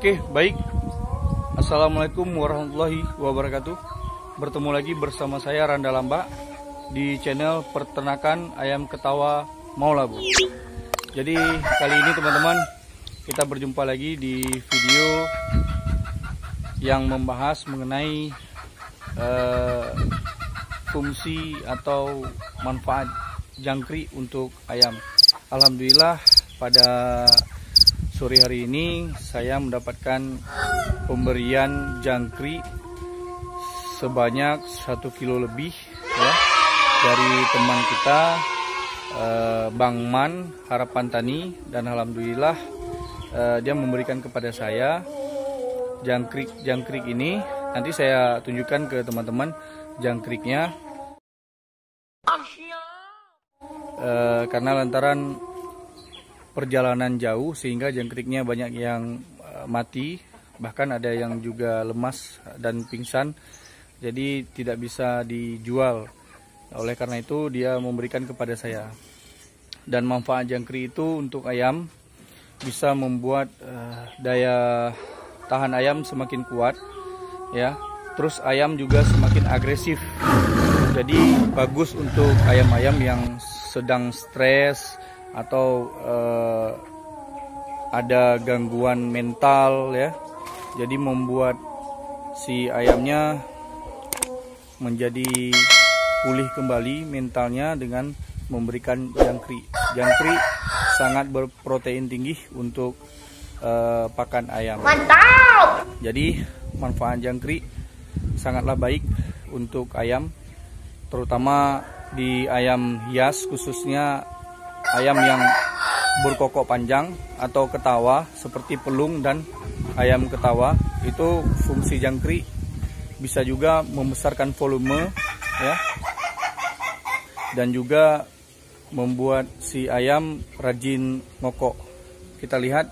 Oke, baik. Assalamualaikum warahmatullahi wabarakatuh. Bertemu lagi bersama saya Randa Lamba di channel Peternakan Ayam Ketawa Maulabu. Jadi kali ini teman-teman, kita berjumpa lagi di video yang membahas mengenai fungsi atau manfaat jangkrik untuk ayam. Alhamdulillah pada sore hari ini saya mendapatkan pemberian jangkrik sebanyak 1 kilo lebih ya, dari teman kita Bang Man Harapan Tani, dan alhamdulillah dia memberikan kepada saya jangkrik ini. Nanti saya tunjukkan ke teman-teman jangkriknya, karena lantaran perjalanan jauh sehingga jangkriknya banyak yang mati, bahkan ada yang juga lemas dan pingsan, jadi tidak bisa dijual. Oleh karena itu dia memberikan kepada saya. Dan manfaat jangkrik itu untuk ayam bisa membuat daya tahan ayam semakin kuat ya. Terus ayam juga semakin agresif. Jadi bagus untuk ayam-ayam yang sedang stres atau ada gangguan mental ya. Jadi membuat si ayamnya menjadi pulih kembali mentalnya dengan memberikan jangkrik. Jangkrik sangat berprotein tinggi untuk pakan ayam. Mantap! Jadi manfaat jangkrik sangatlah baik untuk ayam, terutama di ayam hias, khususnya ayam yang berkokok panjang atau ketawa seperti pelung dan ayam ketawa. Itu fungsi jangkrik bisa juga membesarkan volume ya, dan juga membuat si ayam rajin ngokok. Kita lihat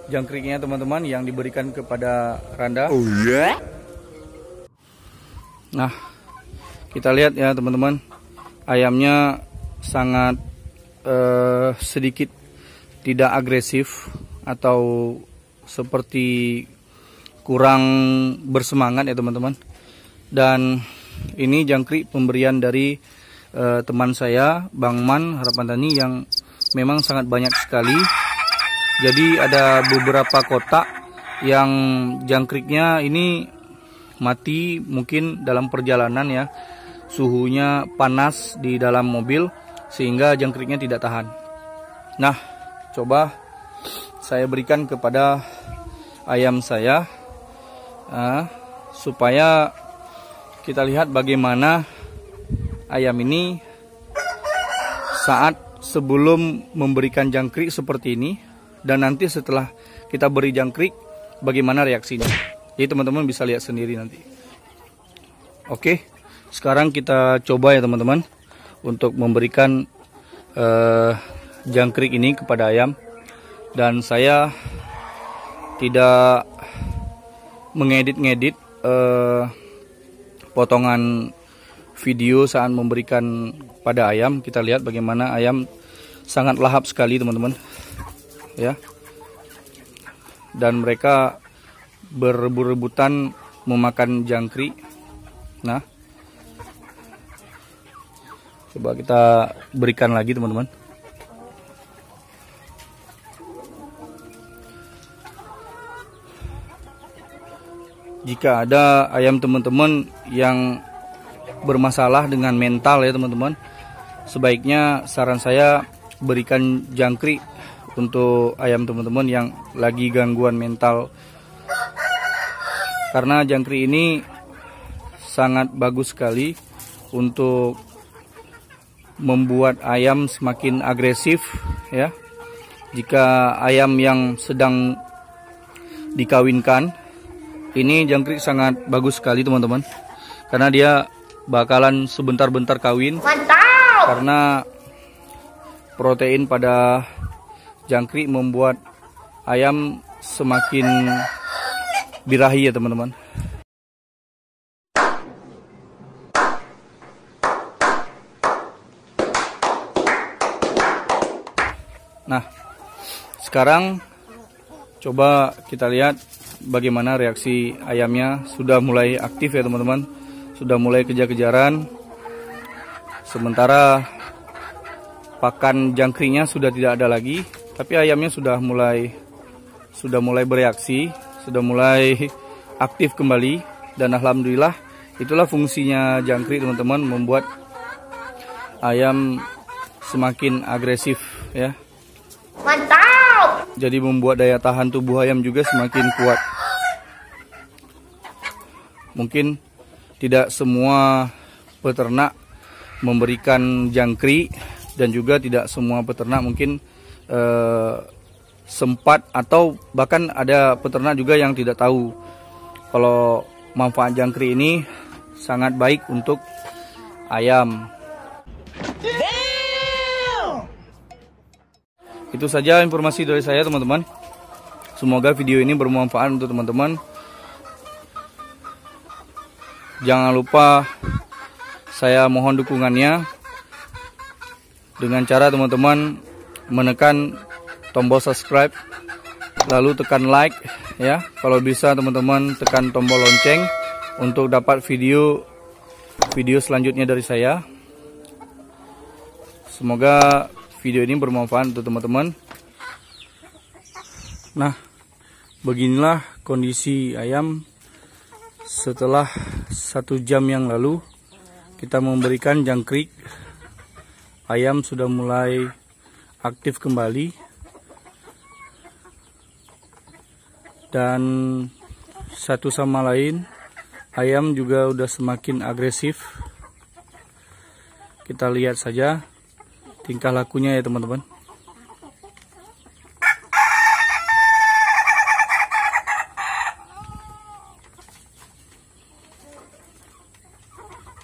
jangkriknya teman-teman yang diberikan kepada Randa. Oh yeah. Nah, kita lihat ya teman-teman, ayamnya sangat sedikit tidak agresif atau seperti kurang bersemangat ya teman-teman. Dan ini jangkrik pemberian dari teman saya Bang Man Harapan Tani yang memang sangat banyak sekali. Jadi ada beberapa kotak yang jangkriknya ini mati mungkin dalam perjalanan ya, suhunya panas di dalam mobil sehingga jangkriknya tidak tahan. Nah, coba saya berikan kepada ayam saya supaya kita lihat bagaimana ayam ini saat sebelum memberikan jangkrik seperti ini, dan nanti setelah kita beri jangkrik bagaimana reaksinya. Jadi teman-teman bisa lihat sendiri nanti. Oke, sekarang kita coba ya teman-teman untuk memberikan jangkrik ini kepada ayam. Dan saya tidak mengedit-ngedit potongan video saat memberikan pada ayam. Kita lihat bagaimana ayam sangat lahap sekali teman-teman ya, dan mereka berebut-rebutan memakan jangkrik. Nah, coba kita berikan lagi teman-teman. Jika ada ayam teman-teman yang bermasalah dengan mental ya teman-teman, sebaiknya saran saya berikan jangkrik untuk ayam teman-teman yang lagi gangguan mental, karena jangkrik ini sangat bagus sekali untuk membuat ayam semakin agresif ya. Jika ayam yang sedang dikawinkan, ini jangkrik sangat bagus sekali teman-teman, karena dia bakalan sebentar-bentar kawin. Mantap! Karena protein pada jangkrik membuat ayam semakin birahi ya teman-teman. Nah, sekarang coba kita lihat bagaimana reaksi ayamnya. Sudah mulai aktif ya teman-teman, sudah mulai kejar-kejaran. Sementara pakan jangkriknya sudah tidak ada lagi, tapi ayamnya sudah mulai bereaksi, sudah mulai aktif kembali. Dan alhamdulillah, itulah fungsinya jangkrik teman-teman, membuat ayam semakin agresif ya. Mantap. Jadi membuat daya tahan tubuh ayam juga semakin kuat. Mungkin tidak semua peternak memberikan jangkrik, dan juga tidak semua peternak mungkin sempat, atau bahkan ada peternak juga yang tidak tahu kalau manfaat jangkrik ini sangat baik untuk ayam. Itu saja informasi dari saya teman-teman. Semoga video ini bermanfaat untuk teman-teman. Jangan lupa saya mohon dukungannya dengan cara teman-teman menekan tombol subscribe, lalu tekan like ya. Kalau bisa teman-teman tekan tombol lonceng untuk dapat video selanjutnya dari saya. Semoga video ini bermanfaat untuk teman-teman. Nah, beginilah kondisi ayam setelah 1 jam yang lalu kita memberikan jangkrik. Ayam sudah mulai aktif kembali, dan satu sama lain ayam juga udah semakin agresif. Kita lihat saja tingkah lakunya ya teman-teman.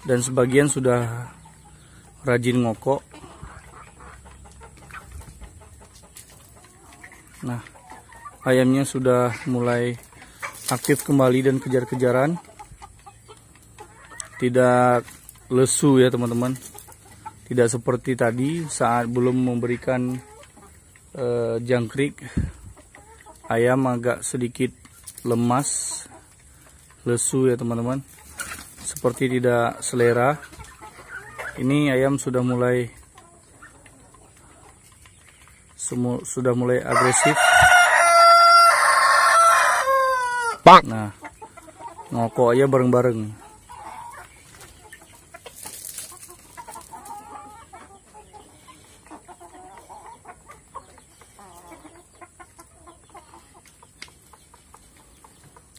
Dan sebagian sudah rajin ngokok. Nah, ayamnya sudah mulai aktif kembali dan kejar-kejaran. Tidak lesu ya teman-teman. Tidak seperti tadi saat belum memberikan jangkrik. Ayam agak sedikit lemas, lesu ya teman-teman. Seperti tidak selera. Ini ayam sudah mulai agresif. Nah, ngokok aja bareng-bareng.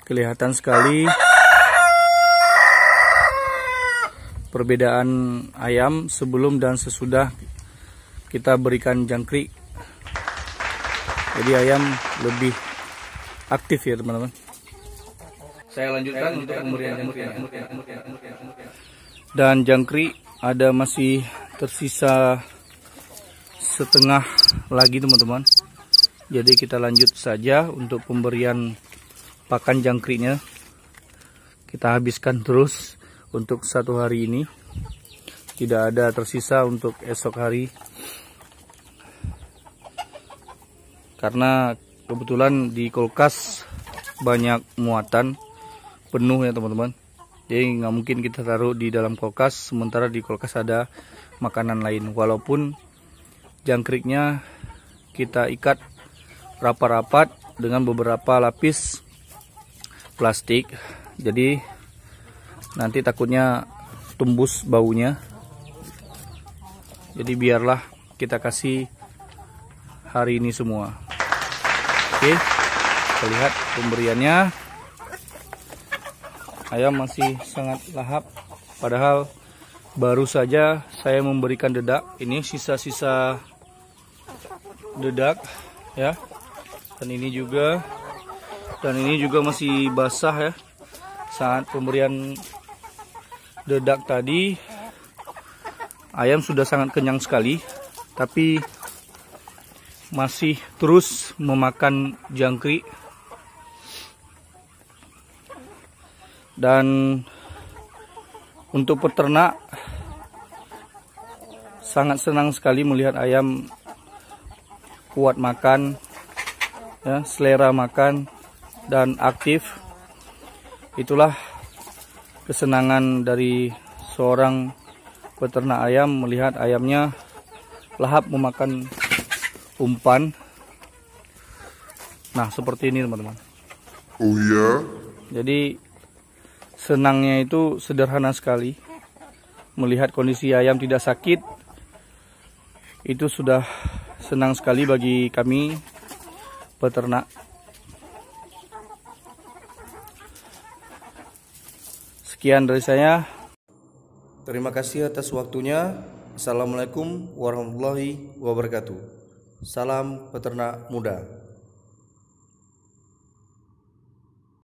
Kelihatan sekali perbedaan ayam sebelum dan sesudah kita berikan jangkrik. Jadi ayam lebih aktif ya teman-teman. Saya lanjutkan untuk pemberian jangkrik. Dan jangkrik ada masih tersisa setengah lagi teman-teman. Jadi kita lanjut saja untuk pemberian pakan jangkriknya. Kita habiskan terus untuk 1 hari ini. Tidak ada tersisa untuk esok hari. Karena kebetulan di kulkas banyak muatan penuh ya teman-teman. Jadi nggak mungkin kita taruh di dalam kulkas sementara di kulkas ada makanan lain. Walaupun jangkriknya kita ikat rapat-rapat dengan beberapa lapis plastik, jadi nanti takutnya tembus baunya. Jadi biarlah kita kasih hari ini semua. Oke, kita lihat pemberiannya. Ayam masih sangat lahap, padahal baru saja saya memberikan dedak. Ini sisa-sisa dedak ya. Dan ini juga masih basah ya. Saat pemberian dedak tadi ayam sudah sangat kenyang sekali, tapi masih terus memakan jangkrik. Dan untuk peternak sangat senang sekali melihat ayam kuat makan ya, selera makan, dan aktif. Itulah kesenangan dari seorang peternak ayam melihat ayamnya lahap memakan umpan. Nah, seperti ini teman-teman. Oh ya? Jadi senangnya itu sederhana sekali. Melihat kondisi ayam tidak sakit, itu sudah senang sekali bagi kami peternak. Sekian dari saya. Terima kasih atas waktunya. Assalamualaikum warahmatullahi wabarakatuh. Salam peternak muda.